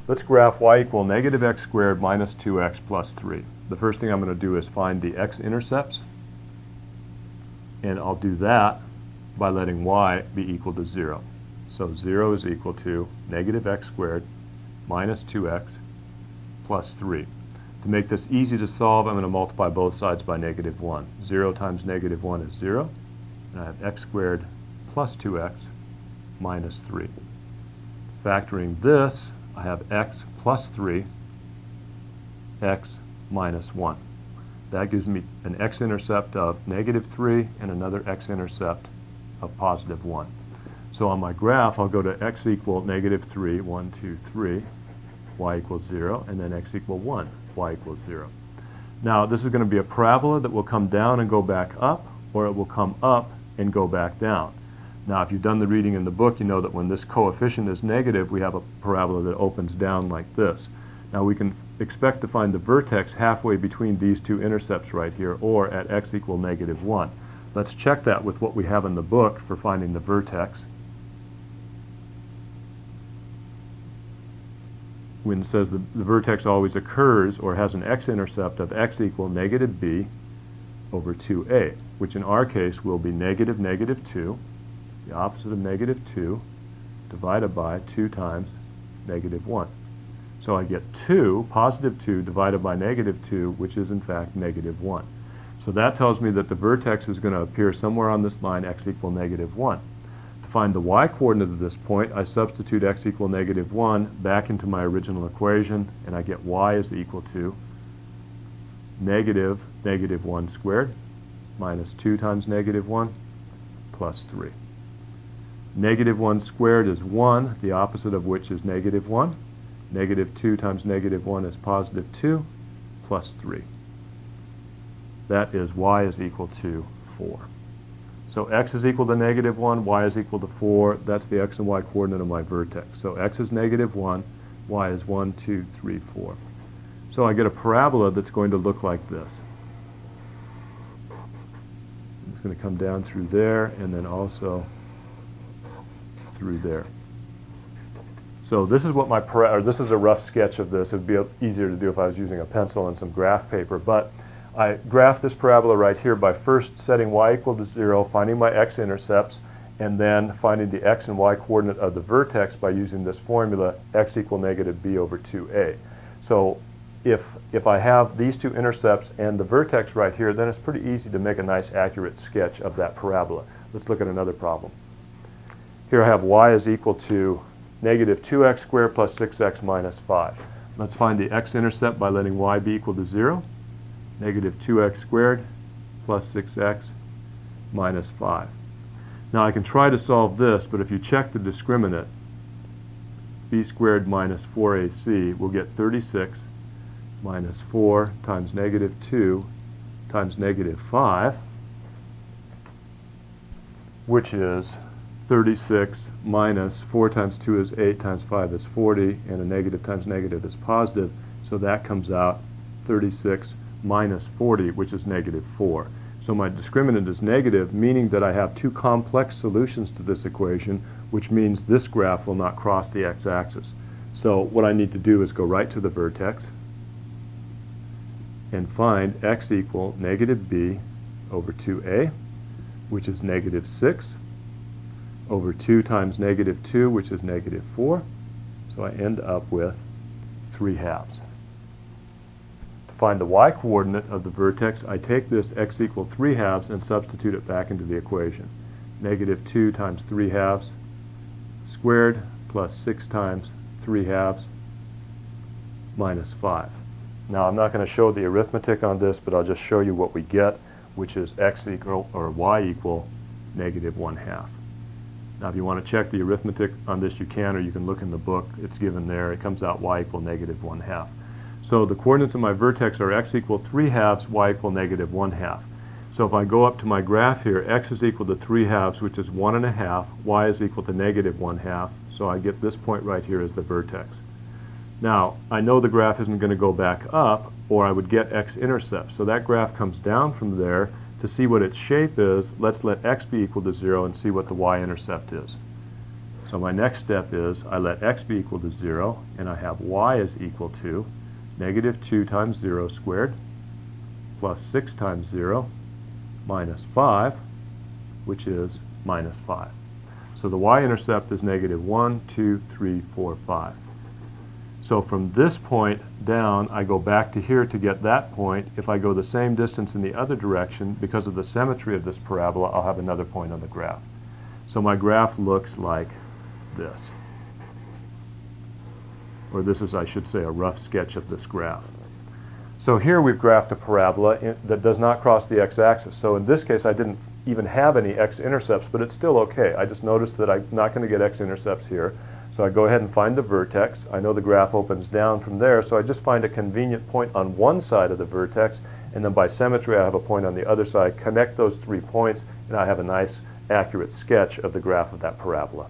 Let's graph y equal negative x squared minus 2x plus 3. The first thing I'm going to do is find the x-intercepts, and I'll do that by letting y be equal to 0. So 0 is equal to negative x squared minus 2x plus 3. To make this easy to solve, I'm going to multiply both sides by negative 1. 0 times negative 1 is 0, and I have x squared plus 2x minus 3. Factoring this, I have x plus 3, x minus 1. That gives me an x-intercept of negative 3 and another x-intercept of positive 1. So on my graph, I'll go to x equal negative 3, 1, 2, 3, y equals 0, and then x equal 1, y equals 0. Now, this is going to be a parabola that will come down and go back up, or it will come up and go back down. Now, if you've done the reading in the book, you know that when this coefficient is negative, we have a parabola that opens down like this. Now, we can expect to find the vertex halfway between these two intercepts right here, or at x equal negative 1. Let's check that with what we have in the book for finding the vertex. When it says the vertex always occurs or has an x-intercept of x equal negative b over 2a, which in our case will be negative negative 2, the opposite of negative 2, divided by 2 times negative 1. So I get 2, positive 2, divided by negative 2, which is in fact negative 1. So that tells me that the vertex is going to appear somewhere on this line x equal negative 1. To find the y-coordinate of this point, I substitute x equal negative 1 back into my original equation, and I get y is equal to negative negative 1 squared minus 2 times negative 1 plus 3. Negative 1 squared is 1, the opposite of which is negative 1. Negative 2 times negative 1 is positive 2 plus 3. That is y is equal to 4. So x is equal to negative 1, y is equal to 4. That's the x and y coordinate of my vertex. So x is negative 1, y is 1, 2, 3, 4. So I get a parabola that's going to look like this. It's going to come down through there and then also through there. So this is what this is a rough sketch of this. It would be easier to do if I was using a pencil and some graph paper, but I graphed this parabola right here by first setting y equal to 0, finding my x-intercepts, and then finding the x and y coordinate of the vertex by using this formula, x equal negative b over 2a. So if I have these two intercepts and the vertex right here, then it's pretty easy to make a nice accurate sketch of that parabola. Let's look at another problem. Here I have y is equal to negative 2x squared plus 6x minus 5. Let's find the x-intercept by letting y be equal to 0. Negative 2x squared plus 6x minus 5. Now I can try to solve this, but if you check the discriminant, b squared minus 4ac, we'll get 36 minus 4 times negative 2 times negative 5, which is 36 minus 4 times 2 is 8 times 5 is 40, and a negative times negative is positive, so that comes out 36 minus 40, which is negative 4. So my discriminant is negative, meaning that I have two complex solutions to this equation, which means this graph will not cross the x-axis. So what I need to do is go right to the vertex and find x equal negative b over 2a, which is negative 6, over 2 times negative 2, which is negative 4. So I end up with 3/2. To find the y-coordinate of the vertex, I take this x equal 3/2 and substitute it back into the equation. Negative 2 times 3/2 squared plus 6 times 3/2 minus 5. Now I'm not going to show the arithmetic on this, but I'll just show you what we get, which is x equal, or y equal, negative 1/2. Now if you want to check the arithmetic on this, you can, or you can look in the book. It's given there. It comes out y equal negative 1/2. So the coordinates of my vertex are x equal 3/2, y equal negative 1/2. So if I go up to my graph here, x is equal to 3/2, which is 1.5, y is equal to negative 1/2, so I get this point right here as the vertex. Now, I know the graph isn't going to go back up, or I would get x-intercepts. So that graph comes down from there. To see what its shape is, let's let x be equal to 0 and see what the y-intercept is. So my next step is I let x be equal to 0, and I have y is equal to negative 2 times 0 squared plus 6 times 0 minus 5, which is minus 5. So the y-intercept is negative 1, 2, 3, 4, 5. So from this point down, I go back to here to get that point. If I go the same distance in the other direction, because of the symmetry of this parabola, I'll have another point on the graph. So my graph looks like this. Or this is, I should say, a rough sketch of this graph. So here we've graphed a parabola that does not cross the x-axis. So in this case, I didn't even have any x-intercepts, but it's still okay. I just noticed that I'm not going to get x-intercepts here. So I go ahead and find the vertex. I know the graph opens down from there, so I just find a convenient point on one side of the vertex, and then by symmetry I have a point on the other side. Connect those 3 points, and I have a nice, accurate sketch of the graph of that parabola.